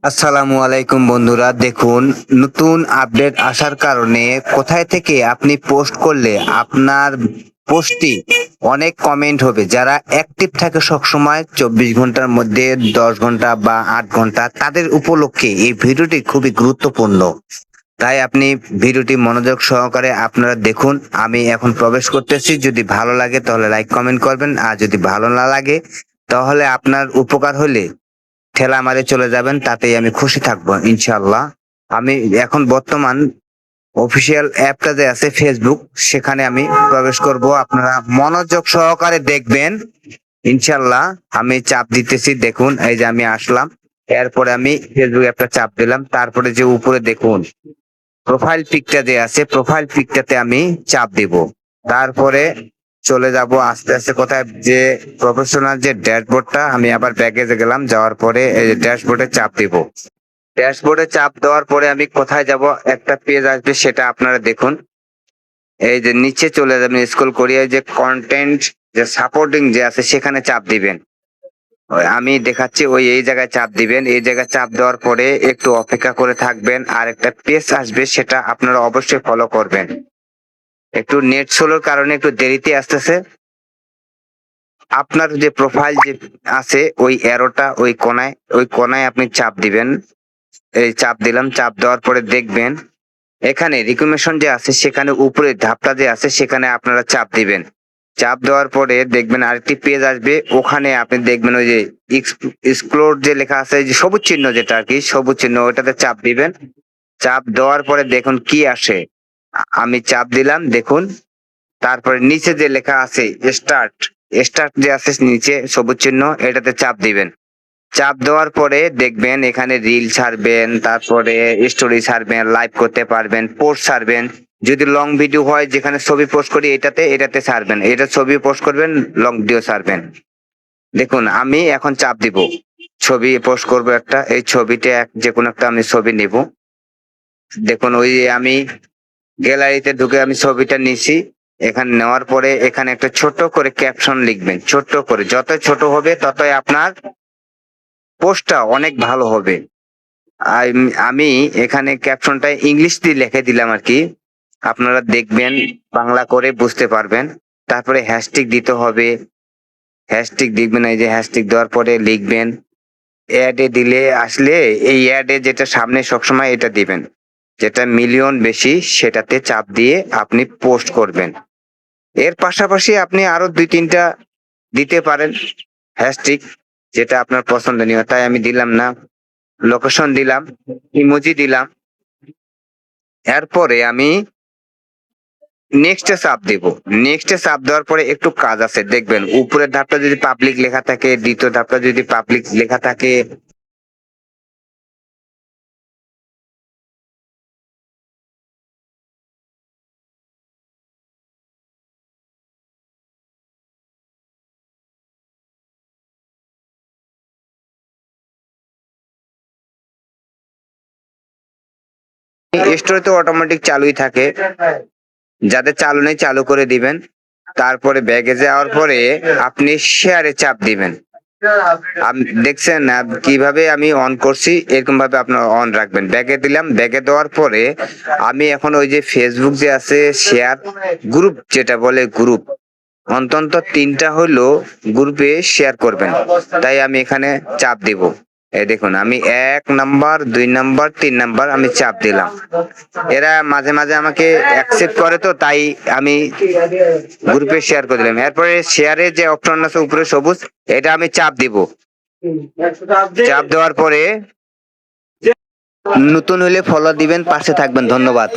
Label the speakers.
Speaker 1: আসসালামু আলাইকুম বন্ধুরা, দেখুন নতুন আপডেট আসার কারণে কোথায় থেকে আপনি পোস্ট করলে আপনার পোস্টটি অনেক কমেন্ট হবে। যারা অ্যাক্টিভ থাকে সবসময় 24 ঘন্টার মধ্যে 10 ঘন্টা বা 8 ঘন্টা, তাদের উপলক্ষে এই ভিডিওটি খুবই গুরুত্বপূর্ণ। তাই আপনি ভিডিওটি মনোযোগ সহকারে আপনারা দেখুন। আমি এখন প্রবেশ করতেছি। যদি ভালো লাগে তাহলে লাইক কমেন্ট করবেন, আর যদি ভালো না লাগে তাহলে আপনার উপকার হলে ঠেলা মারে চলে যাবেন, তাতেই আমি খুশি থাকবো ইনশাল্লাহ। আমি এখন বর্তমান অফিসিয়াল অ্যাপটা যে আছে ফেসবুক, সেখানে আমি প্রবেশ করব। আপনারা মনোযোগ সহকারে দেখবেন ইনশাল্লাহ। আমি চাপ দিতেছি, দেখুন এই যে আমি আসলাম। এরপরে আমি ফেসবুক অ্যাপটা চাপ দিলাম। তারপরে যে উপরে দেখুন প্রোফাইল পিকটা যে আছে, প্রোফাইল পিকটাতে আমি চাপ দিব। তারপরে চলে যাব আস্তে আস্তে কোথায়, যে প্রফেশনাল যে ড্যাশবোর্ডটা, আমি আবার ব্যাগেজে গেলাম। যাওয়ার পরে এই যে ড্যাশবোর্ডে চাপ দিব। ড্যাশবোর্ডে চাপ দেওয়ার পরে আমি কোথায় যাব, একটা পেজ আসবে, সেটা আপনারা দেখুন। এই যে নিচে চলে যাবেন, স্ক্রল করিয়ে যে কন্টেন্ট যে সাপোর্টিং যে আছে সেখানে চাপ দিবেন। আমি দেখাচ্ছি, এই জায়গায় চাপ দিবেন। এই জায়গায় চাপ দেওয়ার পরে একটু অপেক্ষা করে থাকবেন, আর একটা পেজ আসবে, সেটা আপনারা অবশ্যই ফলো করবেন। একটু নেট স্লোর কারণে একটু দেরিতে আসতেছে। আপনার যে প্রোফাইল যে আছে ওই অ্যারোটা ওই কোনায় আপনি চাপ দিবেন। এই চাপ দিলাম। চাপ দেওয়ার পরে দেখবেন এখানে রিকমেন্ডেশন যে আছে, সেখানে উপরে ধাপটা যে আছে সেখানে আপনারা চাপ দিবেন। চাপ দেওয়ার পরে দেখবেন আরেকটি পেজ আসবে। ওখানে আপনি দেখবেন ওই যে এক্সপ্লোর যে লেখা আছে, যে সবুজ চিহ্ন, যেটা আর কি সবুজ চিহ্ন, ওইটাতে চাপ দিবেন। চাপ দেওয়ার পরে দেখুন কি আসে। আমি চাপ দিলাম, দেখুন। তারপরে নিচে যে লেখা আছে স্টার্ট, স্টার্ট যে আছে নিচে সবুজ চিহ্ন, এটাতে চাপ দিবেন। চাপ দেওয়ার পরে দেখবেন এখানে রিল ছাড়বেন, তারপরে স্টোরি ছাড়বেন, লাইভ করতে পারবেন, পোস্ট ছাড়বেন। যদি লং ভিডিও হয়, যেখানে ছবি পোস্ট করি এটাতে ছাড়বেন। এটা ছবি পোস্ট করবেন, লং ভিডিও ছাড়বেন। দেখুন আমি এখন চাপ দিব, ছবি পোস্ট করব একটা। এই ছবিটা যে কোনো একটা আমি ছবি নিব। দেখুন ওই যে আমি গ্যালারিতে ঢুকে আমি ছবিটা নিছি। এখানে নেওয়ার পরে এখানে একটা ছোট করে ক্যাপশন লিখবেন, ছোট করে। যত ছোট হবে ততই আপনার পোস্টটা অনেক ভালো হবে। আমি এখানে ক্যাপশনটা ইংলিশ দিয়ে লিখে দিলাম আর কি। আপনারা দেখবেন, বাংলা করে বুঝতে পারবেন। তারপরে হ্যাশট্যাগ দিতে হবে। হ্যাশট্যাগ দেখবেন, এই যে হ্যাশট্যাগ দেওয়ার পরে লিখবেন। অ্যাডে দিলে আসলে এই অ্যাডে যেটা সামনে সবসময় এটা দিবেন, যেটা মিলিয়ন বেশি, সেটাতে চাপ দিয়ে আপনি পোস্ট করবেন। এর পাশাপাশি আপনি আরো 2-3টা দিতে পারেন হ্যাশট্যাগ, যেটা আপনার পছন্দনীয়। তাই আমি দিলাম না। লোকেশন দিলাম, ইমোজি দিলাম। এরপরে আমি নেক্সটে চাপ দিব। নেক্সটে চাপ দেওয়ার পরে একটু কাজ আছে, দেখবেন উপরের ধাপটা যদি পাবলিক লেখা থাকে, দ্বিতীয় ধাপটা যদি পাবলিক লেখা থাকে, স্টোরি তো অটোমেটিক চালুই থাকে। যাদের চালু নেই, চালু করে দিবেন। তারপরে ব্যাগে যাওয়ার পরে আপনি শেয়ারে চাপ দিবেন। দেখছেন কিভাবে আমি অন করছি, এরকম ভাবে আপনার অন রাখবেন। ব্যাগে দিলাম। ব্যাগে দেওয়ার পরে আমি এখন ওই যে ফেসবুক যে আছে শেয়ার গ্রুপ, যেটা বলে গ্রুপ, অন্তত 3টা হলো গ্রুপে শেয়ার করবেন। তাই আমি এখানে চাপ দিব। এই দেখুন আমি 1 নাম্বার, 2 নাম্বার, 3 নাম্বার আমি চাপ দিলাম। এরা মাঝে মাঝে আমাকে অ্যাকসেপ্ট করে, তো তাই আমি গ্রুপে শেয়ার করে দিলাম। এরপরে শেয়ারে যে অপশন আছে উপরে সবুজ, এটা আমি চাপ দিব। চাপ দেওয়ার পরে নতুন হলে ফলো দিবেন, পাশে থাকবেন। ধন্যবাদ।